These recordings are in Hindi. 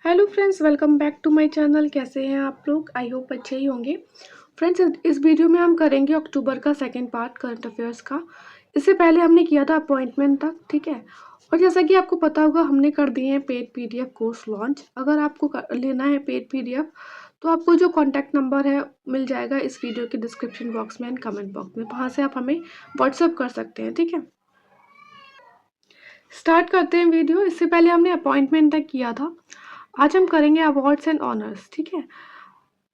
Hello friends, welcome back to my channel. कैसे हैं आप लोग? आई होप अच्छे ही होंगे। फ्रेंड्स, इस वीडियो में हम करेंगे अक्टूबर का सेकंड पार्ट करंट अफेयर्स का। इससे पहले हमने किया था अपॉइंटमेंट तक, ठीक है। और जैसा कि आपको पता होगा, हमने कर दिए हैं पेड पीडीएफ कोर्स लॉन्च। अगर आपको लेना है पेड पीडीएफ तो आपको जो कॉन्टैक्ट नंबर है मिल जाएगा इस वीडियो के डिस्क्रिप्शन बॉक्स में एंड कमेंट बॉक्स में। वहाँ से आप हमें व्हाट्सअप कर सकते हैं, ठीक है। स्टार्ट करते हैं वीडियो। इससे पहले हमने अपॉइंटमेंट तक किया था। आज हम करेंगे अवार्ड्स एंड ऑनर्स, ठीक है।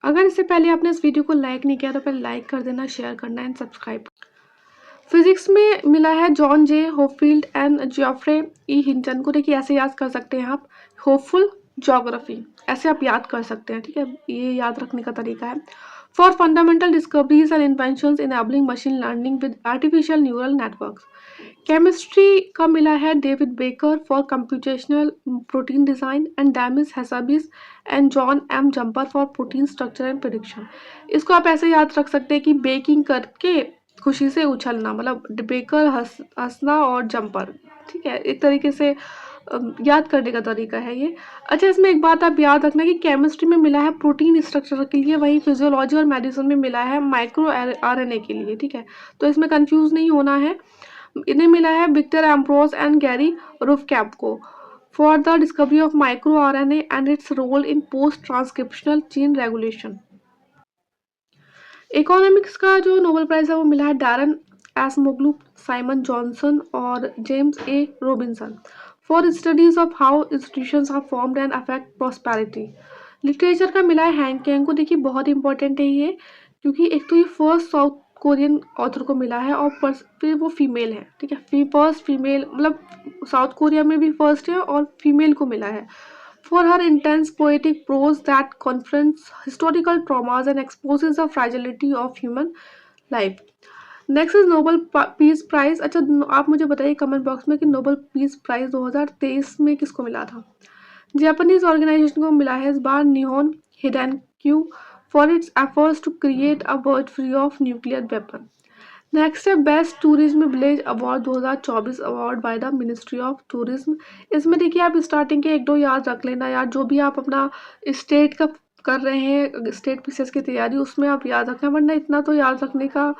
अगर इससे पहले आपने इस वीडियो को लाइक नहीं किया तो पहले लाइक कर देना, शेयर करना एंड सब्सक्राइब। फिजिक्स में मिला है John J Hopfield and Geoffrey E Hinton को। देखिए, ऐसे याद कर सकते हैं आप, होपफुल ज्योग्राफी, ऐसे आप याद कर सकते हैं, ठीक है। ये याद रखने का तरीका है। For fundamental discoveries and inventions enabling machine learning with artificial neural networks. Chemistry का मिला है David Baker for computational protein design and Demis Hassabis and John M Jumper for protein structure and prediction. इसको आप ऐसे याद रख सकते हैं कि बेकिंग करके खुशी से उछलना, मतलब बेकर हंसना और जंपर, ठीक है। एक तरीके से याद करने का तरीका है ये। अच्छा, इसमें एक बात आप याद रखना कि केमिस्ट्री में मिला है प्रोटीन स्ट्रक्चर के लिए, वहीं फिजियोलॉजी और मेडिसिन में मिला है माइक्रो आरएनए के लिए, ठीक है। तो इसमें कंफ्यूज नहीं होना है। इन्हें मिला है Victor Ambros and Gary Ruvkun को for the discovery of micro RNA and its role in post transcriptional gene regulation. Economics का जो नोबेल प्राइज है वो मिला है डैरन एसमोग्लू, साइमन जॉनसन और James A Robinson for studies of how institutions are formed and affect prosperity. Literature का मिला है हैंग कैंग को। देखिए, बहुत इंपॉर्टेंट है ये, क्योंकि एक तो ये फर्स्ट साउथ कोरियन ऑथर को मिला है और फिर वो फीमेल है, ठीक है। फर्स्ट फीमेल, मतलब साउथ कोरिया में भी फर्स्ट है और फीमेल को मिला है for her intense poetic prose that confronts historical traumas and exposes the fragility of human life. Next is Nobel peace prize. अच्छा, आप मुझे बताइए कमेंट बॉक्स में कि नोबल पीस प्राइज 2023 में किसको मिला था। जापानीज ऑर्गेनाइजेशन को मिला है इस बार Nihon Hidankyo for its efforts to create a world free of nuclear weapon. Next है best tourism village award 2024 award by the ministry of tourism. इसमें देखिए, आप स्टार्टिंग के एक दो याद रख लेना यार, जो भी आप अपना स्टेट का कर रहे हैं, स्टेट पीसीएस की तैयारी, उसमें आप याद रखना, वरना इतना तो याद रखने का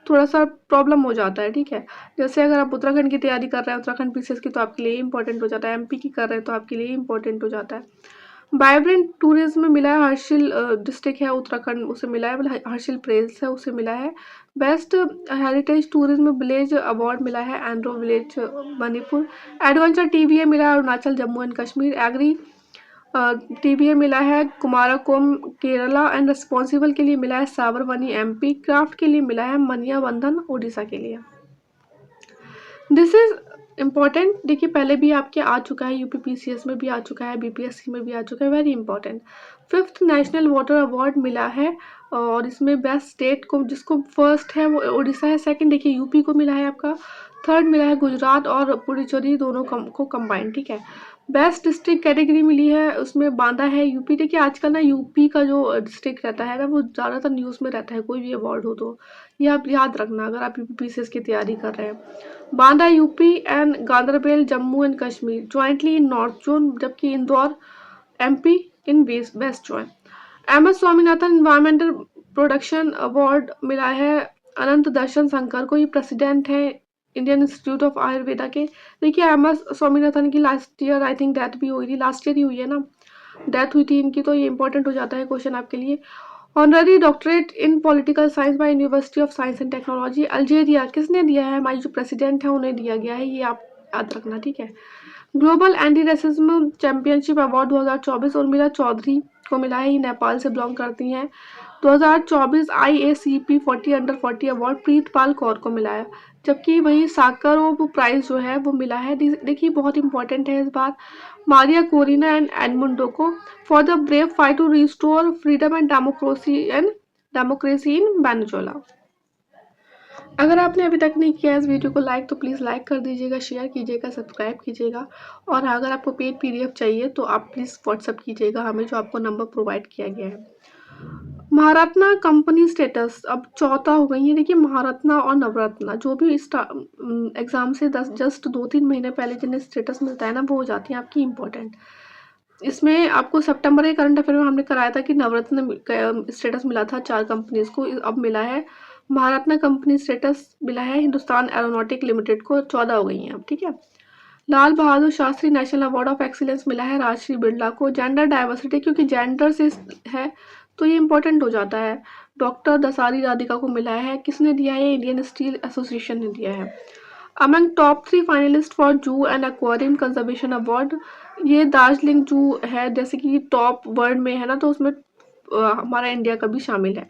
थोड़ा सा प्रॉब्लम हो जाता है, ठीक है। जैसे अगर आप उत्तराखंड की तैयारी कर रहे हैं, उत्तराखंड पीसीएस की, तो आपके लिए इंपॉर्टेंट हो जाता है। एमपी की कर रहे हैं तो आपके लिए इंपॉर्टेंट हो जाता है। वाइब्रेंट टूरिज्म में मिला है हर्षिल डिस्ट्रिक्ट है उत्तराखंड, उसे मिला है, मतलब हर्षिल प्रेस है, उसे मिला है। Best heritage tourism village award मिला है Andro village Manipur. Adventure TVA मिला है Arunachal Jammu and Kashmir. Agri TVA मिला है कुमारकोम केरला एंड रिस्पॉन्सिबल के लिए मिला है साबरमती एमपी। क्राफ्ट के लिए मिला है मनिया बंधन उड़ीसा के लिए। This is important. देखिए, पहले भी आपके आ चुका है, यूपीपीसीएस में भी आ चुका है, बीपीएससी में भी आ चुका है, very important. Fifth national water award मिला है और इसमें बेस्ट स्टेट को, जिसको फर्स्ट है वो उड़ीसा है, सेकंड देखिए यूपी को मिला है आपका, थर्ड मिला है गुजरात और पुडुचेरी दोनों को कंबाइंड, ठीक है। बेस्ट डिस्ट्रिक्ट कैटेगरी मिली है, उसमें बांदा है यूपी। देखिए, आजकल ना यूपी का जो डिस्ट्रिक्ट रहता है ना, वो ज़्यादातर न्यूज़ में रहता है, कोई भी अवार्ड हो तो ये आप याद रखना अगर आप यूपीपीसीएस की तैयारी कर रहे हैं। Banda UP and Ganderbal Jammu and Kashmir jointly in north zone, जबकि Indore MP in west zone. M S Swaminathan environmental production award मिला है अनंत दर्शन शंकर को, ये प्रेसिडेंट है इंडियन इंस्टीट्यूट ऑफ आयुर्वेदा के। देखिए, एम एस स्वामीनाथन की last year I think death भी हुई थी, लास्ट ईयर ही हुई है ना, डेथ हुई थी इनकी, तो ये इंपॉर्टेंट हो जाता है क्वेश्चन आपके लिए। Honorary doctorate in political science by university of science and technology Algeria, किसने दिया है? हमारी जो प्रेसिडेंट है उन्हें दिया गया है, ये आप याद रखना, ठीक है। Global anti racism championship award 2024 Urmila Chaudhary को मिला है, ये नेपाल से बिलोंग करती हैं। 2024 IACP 40 अवार्ड प्रीतपाल कौर को मिला है, जबकि वही साकरोव प्राइज जो है वो मिला है, देखिए बहुत इंपॉर्टेंट है इस बार, मारिया कोरिना एंड एडमुंडो को for the brave fight to restore freedom and democracy in Venezuela. अगर आपने अभी तक नहीं किया इस वीडियो को लाइक, तो प्लीज़ लाइक कर दीजिएगा, शेयर कीजिएगा, सब्सक्राइब कीजिएगा। और अगर आपको पेड पीडीएफ चाहिए तो आप प्लीज़ व्हाट्सअप कीजिएगा हमें, जो आपको नंबर प्रोवाइड किया गया है। महारत्ना कंपनी स्टेटस अब चौथा हो गई है। देखिए, महारत्ना और नवरत्ना जो भी एग्जाम से जस्ट 2-3 महीने पहले जिन्हें स्टेटस मिलता है ना, वो हो जाती है आपकी इंपॉर्टेंट। इसमें आपको सितंबर के करंट अफेयर में हमने कराया था कि नवरत्न स्टेटस मिला था 4 कंपनीज को, अब मिला है महारत्न कंपनी स्टेटस मिला है हिंदुस्तान एरोनॉटिक लिमिटेड को, 14 हो गई हैं अब, ठीक है। Lal Bahadur Shastri national award of excellence मिला है राजश्री बिरला को। जेंडर डाइवर्सिटी, क्योंकि जेंडर से है तो ये इंपॉर्टेंट हो जाता है। डॉक्टर दसारी राधिका को मिला है, किसने दिया है? इंडियन स्टील एसोसिएशन ने दिया है। अमंग टॉप 3 फाइनलिस्ट फॉर जू एंड एक्वेरियम कंजर्वेशन अवार्ड, ये दार्जिलिंग जू है, जैसे कि टॉप वर्ल्ड में है ना, तो उसमें हमारा इंडिया का भी शामिल है।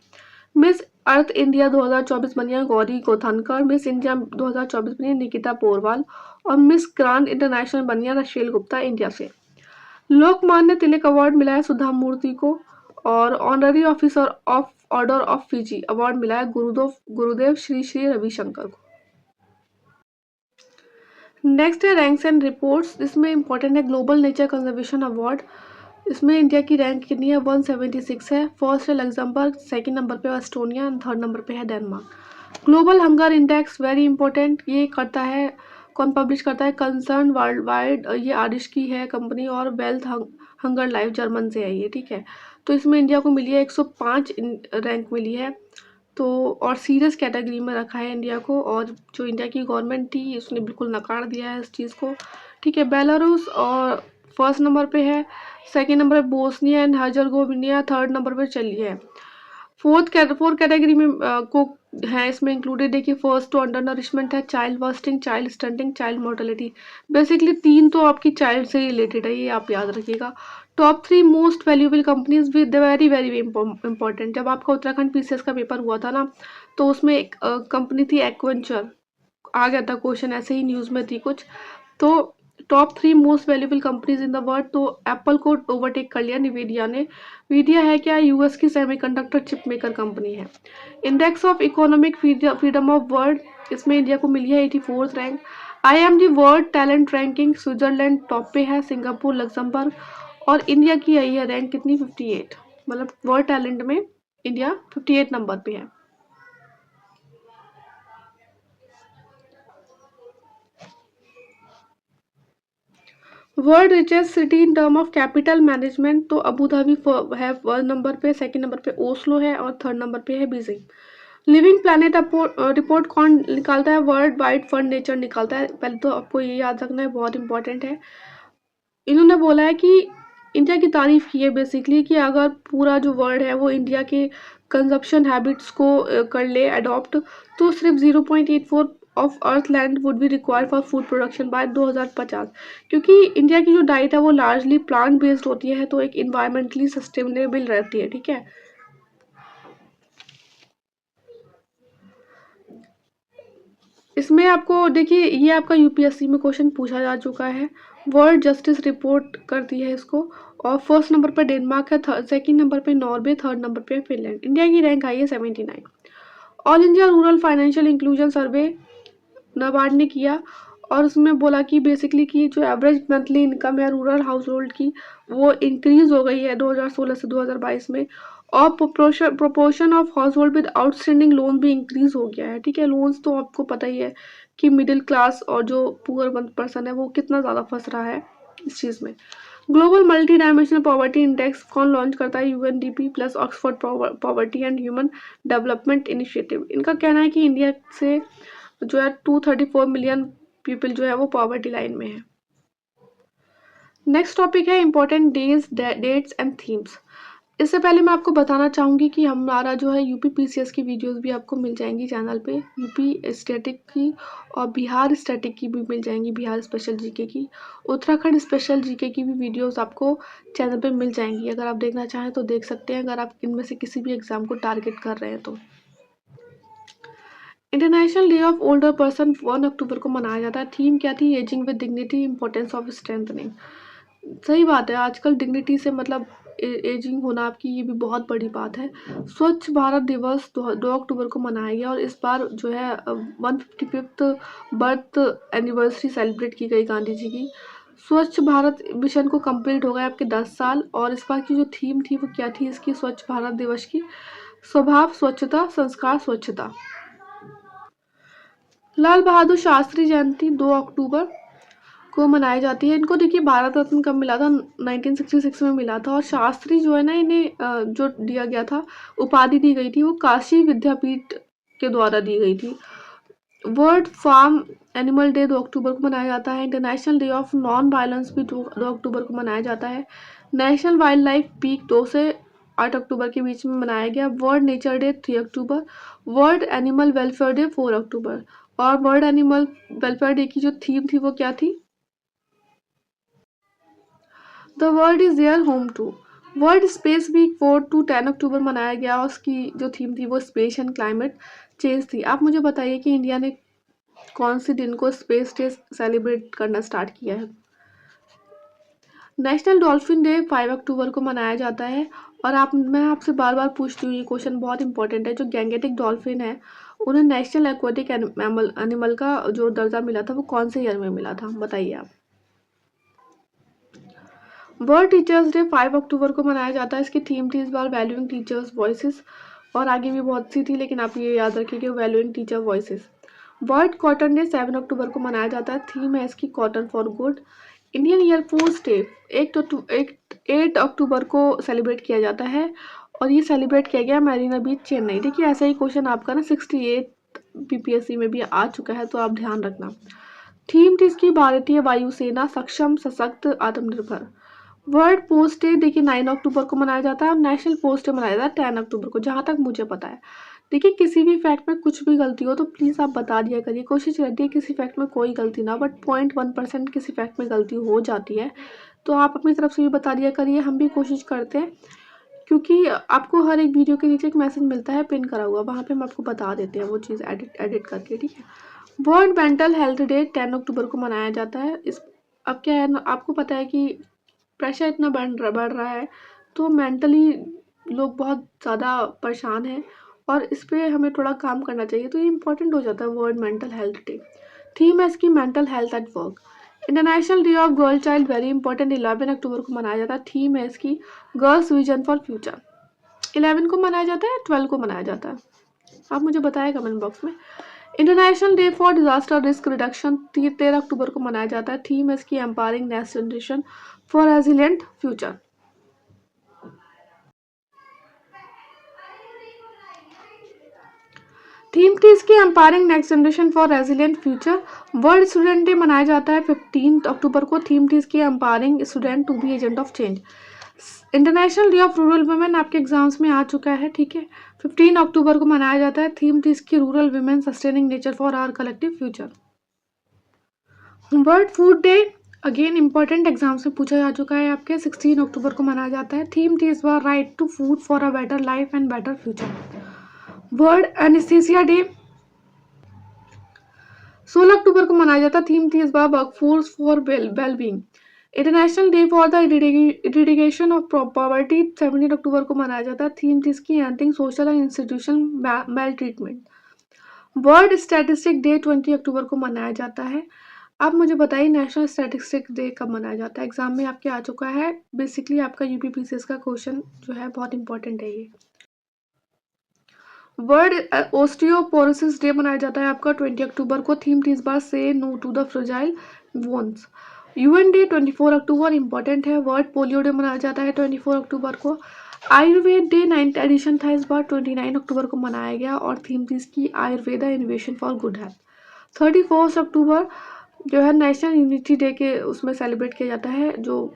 मिस अर्थ इंडिया 2024 बनी है गौरी गोथनकर। मिस इंडिया 2024 बनी है निकिता पोरवाल। और मिस ग्रांड इंटरनेशनल बनी है रशेल गुप्ता इंडिया से। लोकमान्य तिलक अवार्ड मिला है सुधा मूर्ति को। और honorary officer of order of Fiji award मिला है गुरुदेव श्री श्री रविशंकर को। नेक्स्ट है रैंक्स एंड रिपोर्ट्स, इसमें इंपॉर्टेंट है ग्लोबल नेचर कंजर्वेशन अवार्ड। इसमें इंडिया की रैंक कितनी है? 176 है। फर्स्ट है लग्जमबर्ग, सेकंड नंबर पे एस्टोनिया एंड थर्ड नंबर पे है Denmark. Global hunger index very important, ये करता है कौन पब्लिश करता है? कंसर्न वर्ल्ड वाइड, ये आरिश की है कंपनी, और वेल्थ हंगर लाइफ जर्मन से है ये, ठीक है। तो इसमें इंडिया को मिली है 105 रैंक मिली है। तो और सीरियस कैटेगरी में रखा है इंडिया को, और जो इंडिया की गवर्नमेंट थी उसने बिल्कुल नकार दिया है इस चीज़ को, ठीक है। बेलारूस और फर्स्ट नंबर पे है, सेकंड नंबर पे Bosnia and Herzegovina, third number पे चली है। फोर्थ कैटेगरी में को है इसमें इंक्लूडेड, देखिए फर्स्ट तो अंडर नरिशमेंट है, child bursting, child stunting, child mortality. Basically 3 तो आपकी चाइल्ड से रिलेटेड है, ये आप याद रखिएगा। Top 3 most valuable companies with very very important. जब आपका उत्तराखंड पीसीएस का पेपर हुआ था ना, तो उसमें एक कंपनी थी एक्वेंचर, आ गया था क्वेश्चन ऐसे ही, न्यूज़ में थी कुछ। तो top 3 most valuable companies in the world, तो एप्पल को ओवरटेक कर लिया निविडिया ने। वीडिया है क्या? यूएस की सेमीकंडक्टर चिप मेकर कंपनी है। Index of economic freedom of world, इसमें इंडिया को मिली है 84th rank. IMD world talent ranking, Switzerland top पे है, सिंगापुर, लग्जमबर्ग। और इंडिया की आई है रैंक कितनी? 58, मतलब वर्ल्ड टैलेंट में इंडिया 58 नंबर पे है। World richest city in term of capital management, तो अबू धाबी है वर्ल्ड नंबर पे, सेकंड नंबर पे ओस्लो है, और थर्ड नंबर पे है बीजिंग। लिविंग प्लैनेट रिपोर्ट कौन निकालता है? वर्ल्ड वाइड फंड नेचर निकालता है। पहले तो आपको ये याद रखना है, बहुत इंपॉर्टेंट है। इन्होंने बोला है कि इंडिया की तारीफ की है बेसिकली, कि अगर पूरा जो वर्ल्ड है वो इंडिया के कंजप्शन हैबिट्स को कर ले अडॉप्ट, तो सिर्फ 0.84 of earth land would be required for food production by 2050। क्योंकि इंडिया की जो डाइट है वो लार्जली प्लांट बेस्ड होती है, तो एक इन्वायरमेंटली सस्टेनेबल रहती है, ठीक है। इसमें आपको देखिए, ये आपका यूपीएससी में क्वेश्चन पूछा जा चुका है। वर्ल्ड जस्टिस रिपोर्ट करती है इसको। और फर्स्ट नंबर पर डेनमार्क है, सेकंड नंबर पे नॉर्वे, थर्ड नंबर पे फिनलैंड। इंडिया की रैंक आई है 79। All India rural financial inclusion survey NABARD ने किया, और उसमें बोला कि बेसिकली कि जो एवरेज मंथली इनकम है रूरल हाउस होल्ड की, वो इंक्रीज हो गई है 2016 से 2022 में। और proportion of house hold with outstanding loan भी इंक्रीज हो गया है, ठीक है। लोन्स तो आपको पता ही है कि मिडिल क्लास और जो पुअर पर्सन है वो कितना ज़्यादा फंस रहा है इस चीज़ में। Global multi dimensional poverty index कौन लॉन्च करता है? UNDP plus Oxford poverty and human development initiative. इनका कहना है कि इंडिया से जो है 234 मिलियन पीपल जो है वो पॉवर्टी लाइन में है। नेक्स्ट टॉपिक है important days, dates and themes. इससे पहले मैं आपको बताना चाहूँगी कि हमारा जो है यूपी पीसीएस की वीडियोस भी आपको मिल जाएंगी चैनल पे, यूपी स्टैटिक की और बिहार स्टैटिक की भी मिल जाएंगी, बिहार स्पेशल जीके की, उत्तराखंड स्पेशल जीके की भी वीडियोस आपको चैनल पे मिल जाएंगी। अगर आप देखना चाहें तो देख सकते हैं, अगर आप इनमें से किसी भी एग्ज़ाम को टारगेट कर रहे हैं तो। International day of older person 1 अक्टूबर को मनाया जाता है। थीम क्या थी? Ageing with dignity, importance of strengthening. सही बात है, आजकल डिग्निटी से मतलब एजिंग होना आपकी, ये भी बहुत बड़ी बात है। स्वच्छ भारत दिवस 2 अक्टूबर को मनाया गया, और इस बार जो है 155th बर्थ एनिवर्सरी सेलिब्रेट की गई गांधी जी की। स्वच्छ भारत मिशन को कंप्लीट हो गए आपके 10 साल, और इस बार की जो थीम थी वो क्या थी इसकी, स्वच्छ भारत दिवस की? स्वभाव स्वच्छता, संस्कार स्वच्छता। लाल बहादुर शास्त्री जयंती 2 अक्टूबर। को मनाई जाती है। इनको देखिए भारत रत्न कब मिला था, 1966 में मिला था। और शास्त्री जो है ना, इन्हें जो दिया गया था, उपाधि दी गई थी, वो काशी विद्यापीठ के द्वारा दी गई थी। वर्ल्ड फार्म एनिमल डे 2 अक्टूबर को मनाया जाता है। International day of non violence भी 2 अक्टूबर को मनाया जाता है। नेशनल वाइल्ड लाइफ वीक 2 से 8 अक्टूबर के बीच में मनाया गया। वर्ल्ड नेचर डे 3 अक्टूबर। वर्ल्ड एनिमल वेलफेयर डे 4 अक्टूबर। और वर्ल्ड एनिमल वेलफेयर डे की जो थीम थी वो क्या थी? The world is their home too. World space week 4 to 10 October मनाया गया और उसकी जो थीम थी वो स्पेस एंड क्लाइमेट चेंज थी। आप मुझे बताइए कि इंडिया ने कौन से दिन को स्पेस डे सेलिब्रेट करना स्टार्ट किया है? नेशनल डॉल्फिन डे 5 अक्टूबर को मनाया जाता है। और मैं आपसे बार बार पूछती हूँ, ये क्वेश्चन बहुत इंपॉर्टेंट है। जो गैंगेटिक डॉल्फिन है, उन्हें नेशनल एक्वेटिक एनिमल का जो दर्जा मिला था वो कौन से ईयर में मिला था, बताइए आप। वर्ल्ड टीचर्स डे 5 अक्टूबर को मनाया जाता है। इसकी थीम थी इस बार वैल्यूइंग टीचर्स वॉइसेस, और आगे भी बहुत सी थी, लेकिन आप ये याद रखिए कि valuing teacher voices. World cotton day 7 अक्टूबर को मनाया जाता है। थीम है इसकी cotton for good. Indian air force day 8 अक्टूबर को सेलिब्रेट किया जाता है, और ये सेलिब्रेट किया गया मैरीना बीच, चेन्नई। देखिए ऐसा ही क्वेश्चन आपका ना 68 बीपीएससी में भी आ चुका है, तो आप ध्यान रखना। थीम थी इसकी भारतीय वायुसेना सक्षम सशक्त आत्मनिर्भर। वर्ल्ड पोस्ट डे देखिए 9 अक्टूबर को मनाया जाता है, और नेशनल पोस्ट डे मनाया जाता है 10 अक्टूबर को, जहाँ तक मुझे पता है। देखिए किसी भी फैक्ट में कुछ भी गलती हो तो प्लीज़ आप बता दिया करिए। कोशिश रहती है किसी फैक्ट में कोई गलती ना, बट 0.1% किसी फैक्ट में गलती हो जाती है, तो आप अपनी तरफ से भी बता दिया करिए। हम भी कोशिश करते हैं, क्योंकि आपको हर एक वीडियो के नीचे एक मैसेज मिलता है पिन करा हुआ, वहाँ पे हम आपको बता देते हैं वो चीज़ एडिट करके, ठीक है। वर्ल्ड मेंटल हेल्थ डे 10 अक्टूबर को मनाया जाता है। इस अब क्या है ना, आपको पता है कि प्रेशर इतना बढ़ रहा है, तो मेंटली लोग बहुत ज़्यादा परेशान हैं, और इस पे हमें थोड़ा काम करना चाहिए, तो ये इंपॉर्टेंट हो जाता है world mental health day. Theme है इसकी mental health at work. International day of girl child very important 11 अक्टूबर को मनाया जाता है। थीम है इसकी गर्ल्स विजन फॉर फ्यूचर। 11 को मनाया जाता है, 12 को मनाया जाता है, आप मुझे बताएं कमेंट बॉक्स में। International day for disaster risk reduction 13 अक्टूबर को मनाया जाता है। थीम है इसकी empowering next generation for resilient future. Theme थी इसकी empowering next generation for resilient future. World student day मनाया जाता है 15 अक्टूबर को। थीम थी इसकी empowering student to be agent of change. International day of rural women आपके एग्जाम्स में आ चुका है, ठीक है। 15 अक्टूबर को मनाया जाता है। थीम थी इसकी rural women sustaining nature for our collective future. World food day again important exam से पूछा जा चुका है आपके, 16 अक्टूबर को मनाया जाता है। थीम थी इस बार right to food for a better life and better future. World anaesthesia day 16 अक्टूबर को मनाया जाता है। थीम थी इस बार workforce for wellbeing. International day for the eradication of poverty 17 अक्टूबर को मनाया जाता है। थीम थी इसकी ending social and institutional maltreatment. World statistic day 20 अक्टूबर को मनाया जाता है। आप मुझे बताइए नेशनल स्टैटिस्टिक डे कब मनाया जाता है? एग्जाम में आपके आ चुका है, बेसिकली आपका यूपीपीसीएस का क्वेश्चन जो है बहुत इंपॉर्टेंट है ये। वर्ल्ड ओस्टियोपोरोसिस डे मनाया जाता है आपका 20 अक्टूबर को। थीम थी इस बार से no to the fragile ones. UN day 24 October important है। वर्ल्ड पोलियो डे मनाया जाता है 24 अक्टूबर को। आयुर्वेद डे 9th एडिशन था इस बार, 29 अक्टूबर को मनाया गया, और थीम थी इसकी Ayurveda innovation for good health. 31 अक्टूबर जो है नेशनल यूनिटी डे के उसमें सेलिब्रेट किया जाता है, जो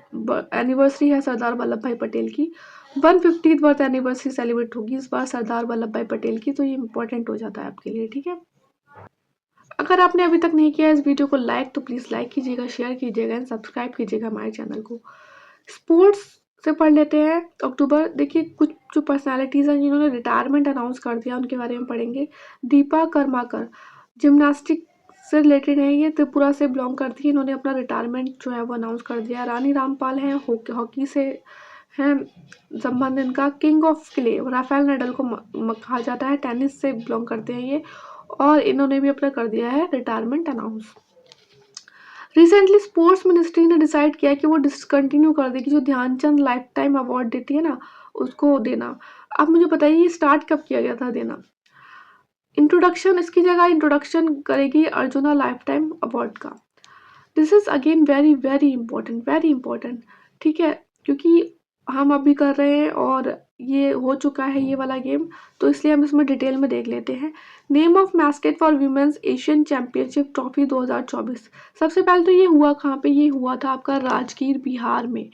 एनिवर्सरी है सरदार वल्लभ भाई पटेल की। 150th बर्थ एनिवर्सरी सेलिब्रेट होगी इस बार सरदार वल्लभ भाई पटेल की, तो ये इंपॉर्टेंट हो जाता है आपके लिए, ठीक है। अगर आपने अभी तक नहीं किया इस वीडियो को लाइक, तो प्लीज़ लाइक कीजिएगा, शेयर कीजिएगा एंड सब्सक्राइब कीजिएगा हमारे चैनल को। स्पोर्ट्स से पढ़ लेते हैं अक्टूबर। देखिए कुछ जो पर्सनालिटीज़ हैं जिन्होंने रिटायरमेंट अनाउंस कर दिया, उनके बारे में पढ़ेंगे। दीपा कर्माकर जिम्नास्टिक से रिलेटेड है, ये त्रिपुरा से बिलोंग करती है, इन्होंने अपना रिटायरमेंट जो है वो अनाउंस कर दिया। रानी रामपाल हैं, हॉकी से हैं संबंध इनका। King of clay Rafael Nadal को कहा जाता है, टेनिस से बिलोंग करते हैं ये, और इन्होंने भी अपना कर दिया है retirement announce. Recently sports ministry ने डिसाइड किया कि वो डिसकंटिन्यू कर देगी जो ध्यानचंद लाइफ टाइम अवार्ड देती है ना, उसको देना। आप मुझे बताइए ये स्टार्ट कब किया गया था देना? इंट्रोडक्शन, इसकी जगह इंट्रोडक्शन करेगी अर्जुना लाइफ टाइम अवार्ड का। This is again very very important, very important, ठीक है, क्योंकि हम अभी कर रहे हैं और ये हो चुका है ये वाला गेम, तो इसलिए हम इसमें डिटेल में देख लेते हैं। Name of mascot for women's Asian championship trophy 2024। सबसे पहले तो ये हुआ कहाँ पे, ये हुआ था आपका राजगीर बिहार में,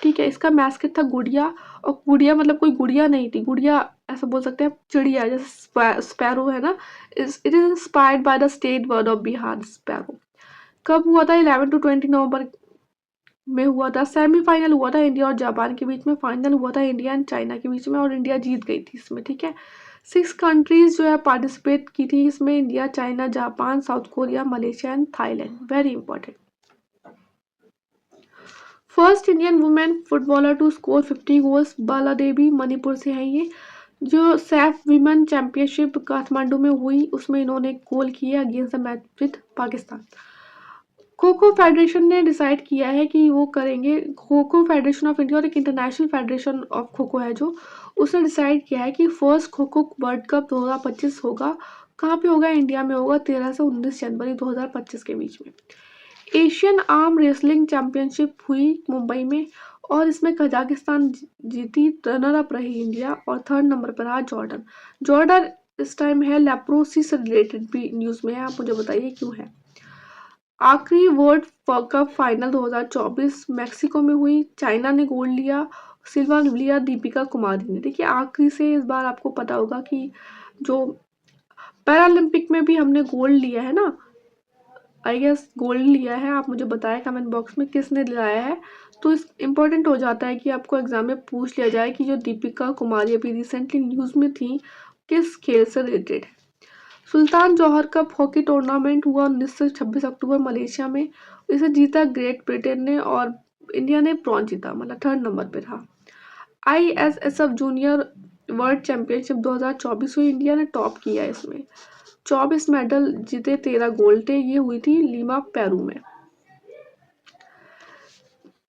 ठीक है। इसका मैस्केट था गुड़िया, और गुड़िया मतलब कोई गुड़िया नहीं थी, गुड़िया ऐसा बोल सकते हैं आप, चिड़िया जैसे स्पैरो है ना, it is inspired by the state bird of Bihar, sparrow. कब हुआ था, 11 to 20 नवंबर में हुआ था। सेमीफाइनल हुआ था इंडिया और जापान के बीच में, फाइनल हुआ था इंडिया एंड चाइना के बीच में, और इंडिया जीत गई थी इसमें, ठीक है। 6 कंट्रीज जो है पार्टिसिपेट की थी इसमें, India, China, Japan, South Korea, Malaysia and Thailand. Very important. First Indian women footballer to score 50 goals, Bala Devi, Manipur से हैं ये। जो सैफ विमेन चैंपियनशिप काठमांडू में हुई उसमें इन्होंने गोल किया against the match with Pakistan. Kho kho federation ने डिसाइड किया है कि वो करेंगे, kho kho federation of India और एक international federation of kho kho है जो, उसने डिसाइड किया है कि first kho kho world cup 2025 होगा। कहाँ पे होगा, इंडिया में होगा, 13 से 19 जनवरी 2025 के बीच में। एशियन आर्म रेसलिंग चैंपियनशिप हुई मुंबई में, और इसमें कजाकिस्तान जीती, रनर अप रही इंडिया, और थर्ड नंबर पर रहा जॉर्डन। जॉर्डन इस टाइम है लेप्रोसी से रिलेटेड भी न्यूज़ में है, आप मुझे बताइए क्यों है। आखिरी वर्ल्ड कप फाइनल 2024 मैक्सिको में हुई, चाइना ने गोल्ड लिया, सिल्वर लिया दीपिका कुमारी ने। देखिए आखिरी से इस बार आपको पता होगा कि जो पैरालंपिक में भी हमने गोल्ड लिया है ना, आई गेस गोल्ड लिया है, आप मुझे बताएं कमेंट बॉक्स में किसने लाया है। तो इस इम्पोर्टेंट हो जाता है कि आपको एग्जाम में पूछ लिया जाए कि जो दीपिका कुमारी अभी रिसेंटली न्यूज़ में थी किस खेल से रिलेटेड है। सुल्तान जौहर कप हॉकी टूर्नामेंट हुआ 19 से 26 अक्टूबर मलेशिया में, इसे जीता ग्रेट ब्रिटेन ने, और इंडिया ने ब्रॉन्ज जीता, मतलब थर्ड नंबर पे रहा। ISSF जूनियर वर्ल्ड चैंपियनशिप 2024 हुई, इंडिया ने टॉप किया इसमें, 24 मेडल जीते, 13 गोल्ड थे, ये हुई थी लीमा पेरू में।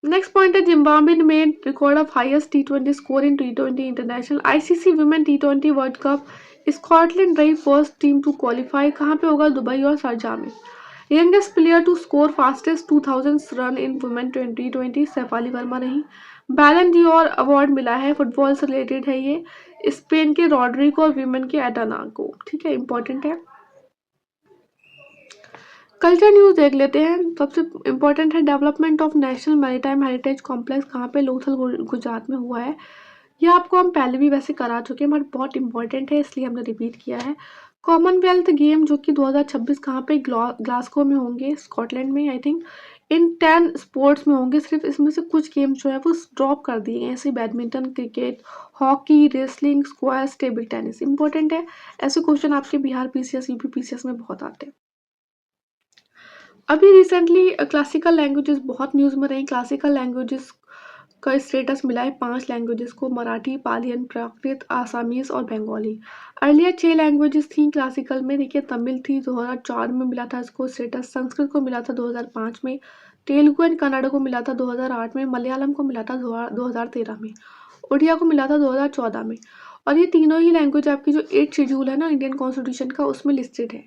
नेक्स्ट पॉइंट है, Zimbabwe made record of highest T20 score in T20 international ICC women T20 world cup. Scotland रही फर्स्ट टीम टू क्वालिफाई, कहाँ पे होगा, दुबई और शारजाह में। Youngest player to score fastest 2000 run in women 2020 Shefali Verma रही। बैलन डी और अवार्ड मिला है, फुटबॉल से रिलेटेड है ये, स्पेन के रॉड्रिगो और विमेन के एडाना को, ठीक है, इंपॉर्टेंट है। कल्चर न्यूज़ देख लेते हैं। सबसे इम्पोर्टेंट है development of national maritime heritage complex, कहाँ पे, लोथल गुजरात में हुआ है। यह आपको हम पहले भी वैसे करा चुके हैं, बट बहुत इंपॉर्टेंट है इसलिए हमने रिपीट किया है। कॉमनवेल्थ गेम जो कि 2026 कहाँ पे, ग्लासगो में होंगे, स्कॉटलैंड में आई थिंक। इन 10 स्पोर्ट्स में होंगे, सिर्फ इसमें से कुछ गेम्स जो है वो ड्रॉप कर दिए हैं, जैसे badminton, cricket, hockey, wrestling, squash, table tennis. Important है, ऐसे क्वेश्चन आपके बिहार PCS UP PCS में बहुत आते हैं। अभी रिसेंटली क्लासिकल लैंग्वेजेस बहुत न्यूज़ में रही। क्लासिकल लैंग्वेजेस का स्टेटस मिला है 5 लैंग्वेजेस को, मराठी, पालियन, प्राकृत, आसामीज और बंगाली। अर्लियर 6 लैंग्वेजेस थी क्लासिकल में, देखिए तमिल थी, 2004 में मिला था इसको स्टेटस, संस्कृत को मिला था 2005 में, तेलुगु एंड कन्नड़ को मिला था 2008 में, मलयालम को मिला था 2013 में, उड़िया को मिला था 2014 में। और ये तीनों ही लैंग्वेज आपकी जो 8 शेड्यूल है ना इंडियन कॉन्स्टिट्यूशन का, उसमें लिस्टेड है।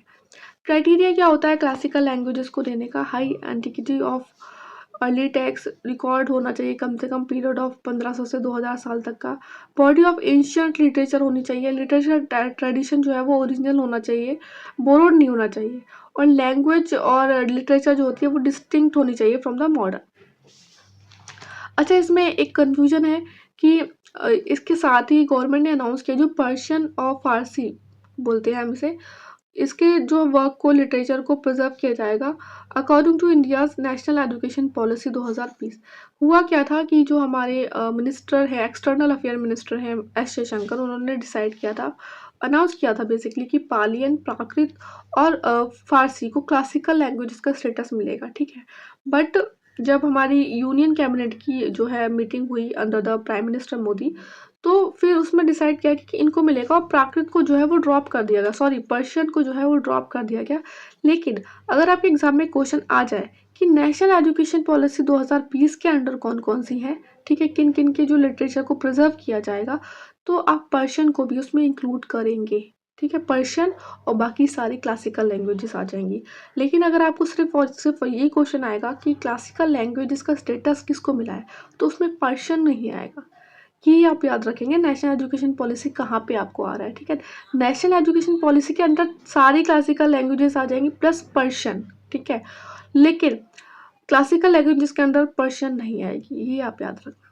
क्राइटेरिया क्या होता है क्लासिकल लैंग्वेजेस को देने का, high antiquity of early text record होना चाहिए, कम से कम पीरियड ऑफ 1500 से 2000 साल तक का, बॉडी ऑफ एंशियंट लिटरेचर होनी चाहिए, लिटरेचर ट्रेडिशन जो है वो ओरिजिनल होना चाहिए, बोरोड नहीं होना चाहिए, और लैंग्वेज और लिटरेचर जो होती है वो डिस्टिंक्ट होनी चाहिए फ्रॉम द मॉडर्न। अच्छा, इसमें एक कन्फ्यूजन है कि इसके साथ ही गवर्नमेंट ने अनाउंस किया जो पर्शियन और फारसी बोलते हैं हम इसे, इसके जो वर्क को, लिटरेचर को प्रिजर्व किया जाएगा according to India's national education policy 2020। हुआ क्या था कि जो हमारे मिनिस्टर है, एक्सटर्नल अफेयर मिनिस्टर हैं S जयशंकर, उन्होंने डिसाइड किया था, अनाउंस किया था बेसिकली कि पालियन, प्राकृत और फारसी को क्लासिकल लैंग्वेजेस का स्टेटस मिलेगा, ठीक है। बट जब हमारी यूनियन कैबिनेट की जो है मीटिंग हुई under the prime minister Modi, तो फिर उसमें डिसाइड किया कि इनको मिलेगा, और प्राकृत को जो है वो ड्रॉप कर दिया गया, सॉरी पर्शियन को जो है वो ड्रॉप कर दिया गया। लेकिन अगर आपके एग्जाम में क्वेश्चन आ जाए कि नेशनल एजुकेशन पॉलिसी 2020 के अंडर कौन कौन सी है, ठीक है, किन किन के जो लिटरेचर को प्रिजर्व किया जाएगा, तो आप पर्शियन को भी उसमें इंक्लूड करेंगे, ठीक है, पर्शियन और बाकी सारी क्लासिकल लैंग्वेजेस आ जाएंगी। लेकिन अगर आपको सिर्फ और सिर्फ यही क्वेश्चन आएगा कि क्लासिकल लैंग्वेजेस का स्टेटस किसको मिला है, तो उसमें पर्शियन नहीं आएगा। ये आप याद रखेंगे नेशनल एजुकेशन पॉलिसी कहाँ पे आपको आ रहा है। ठीक है, नेशनल एजुकेशन पॉलिसी के अंदर सारी क्लासिकल लैंग्वेजेस आ जाएंगी प्लस पर्शियन। ठीक है, लेकिन क्लासिकल लैंग्वेजेस के अंदर पर्शियन नहीं आएगी, ये आप याद रखना।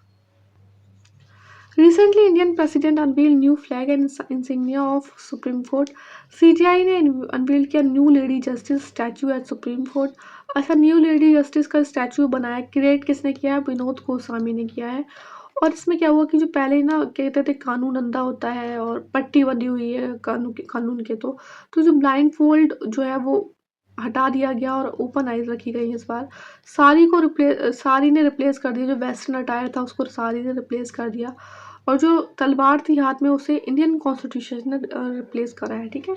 Recently, Indian President unveiled new flag and insignia of Supreme Court. CGI ने अनवील किया new lady justice statue at supreme court. अच्छा, न्यू लेडी जस्टिस का स्टैचू बनाया, क्रिएट किसने किया है? विनोद गोस्वामी ने किया है। और इसमें क्या हुआ कि जो पहले ना कहते थे कानून अंधा होता है और पट्टी बंधी हुई है कानून के, तो जो ब्लाइंड फोल्ड जो है वो हटा दिया गया और ओपन आइज रखी गई इस बार। सारी ने रिप्लेस कर दिया, जो वेस्टर्न अटायर था उसको सारी ने रिप्लेस कर दिया, और जो तलवार थी हाथ में उसे इंडियन कॉन्स्टिट्यूशन ने रिप्लेस करा है। ठीक है,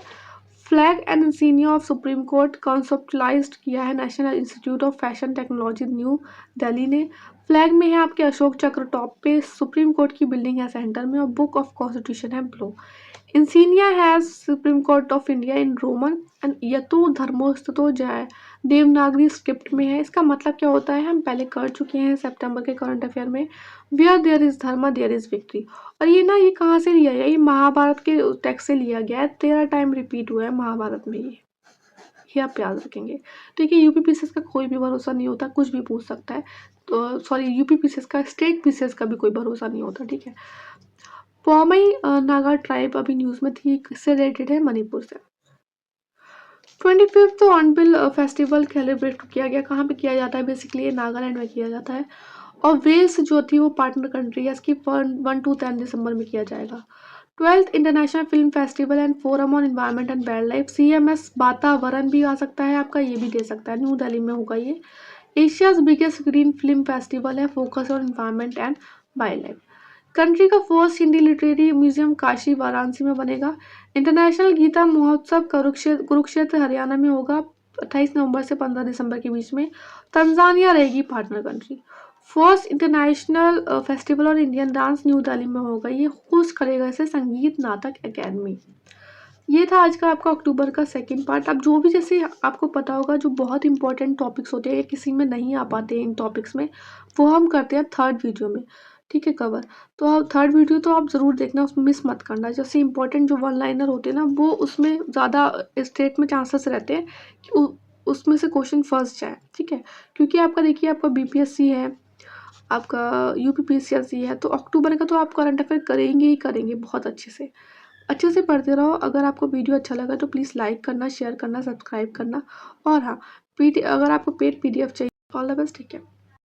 flag and insignia of supreme court conceptualised किया है national institute of fashion technology new Delhi ने। फ्लैग में है आपके अशोक चक्र टॉप पे, सुप्रीम कोर्ट की बिल्डिंग है सेंटर में और बुक ऑफ कॉन्स्टिट्यूशन है below. Insignia has supreme court of India in Roman and यतो धर्मोस्ततो जय देवनागरी स्क्रिप्ट में है। इसका मतलब क्या होता है हम पहले कर चुके हैं सितंबर के करंट अफेयर में। Where there is dharma there is victory. और ये ना, ये कहाँ से लिया गया? ये महाभारत के टेक्स्ट से लिया गया है, 13 टाइम रिपीट हुआ है महाभारत में ये आप याद रखेंगे। ठीक है, यूपी पीसीएस का कोई भी भरोसा नहीं होता, कुछ भी पूछ सकता है। तो सॉरी, यूपी पीसीएस का, स्टेट पीसीएस का भी कोई भरोसा नहीं होता। ठीक है, पौमई नागा ट्राइब अभी न्यूज में थी, किससे रिलेटेड है? मणिपुर से। 25th ऑनबिल फेस्टिवल सेलिब्रेट किया गया, कहाँ पे किया जाता है? बेसिकली ये नागालैंड में किया जाता है, और वेल्स जो थी वो पार्टनर कंट्री है इसकी। 1 to 10 दिसंबर में किया जाएगा। 12th international film festival and forum on environment and wild life, CMS वातावरण भी आ सकता है आपका, ये भी दे सकता है, न्यू दिल्ली में होगा ये। Asia's biggest green film festival है, focus on environment and wildlife. Country का first Hindi literary museum Kashi Varanasi में बनेगा। इंटरनेशनल गीता महोत्सव कुरुक्षेत्र हरियाणा में होगा 28 नवंबर से 15 दिसंबर के बीच में। तंजानिया रहेगी partner country. First international festival on Indian dance new Delhi में होगा, ये होस्ट करेगा इसे संगीत नाटक एकेडमी। ये था आज का आपका अक्टूबर का सेकंड पार्ट। अब जो भी, जैसे आपको पता होगा, जो बहुत इंपॉर्टेंट टॉपिक्स होते हैं किसी में नहीं आ पाते इन टॉपिक्स में, वो हम करते हैं थर्ड वीडियो में। ठीक है, कवर। तो आप थर्ड वीडियो तो आप ज़रूर देखना, उसमें मिस मत करना। जैसे इंपॉर्टेंट जो वन लाइनर होते हैं ना, वो उसमें ज़्यादा स्टेट में चांसेस रहते हैं कि उसमें से क्वेश्चन फंस जाए। ठीक है, क्योंकि आपका देखिए, आपका BPSC है, आपका UPPSC है, तो अक्टूबर का तो आप करंट अफेयर करेंगे ही करेंगे बहुत अच्छे से पढ़ते रहो। अगर आपको वीडियो अच्छा लगा तो प्लीज़ लाइक करना, शेयर करना, सब्सक्राइब करना। और हाँ, अगर आपको पेड PDF चाहिए, ऑल द बेस्ट। ठीक है।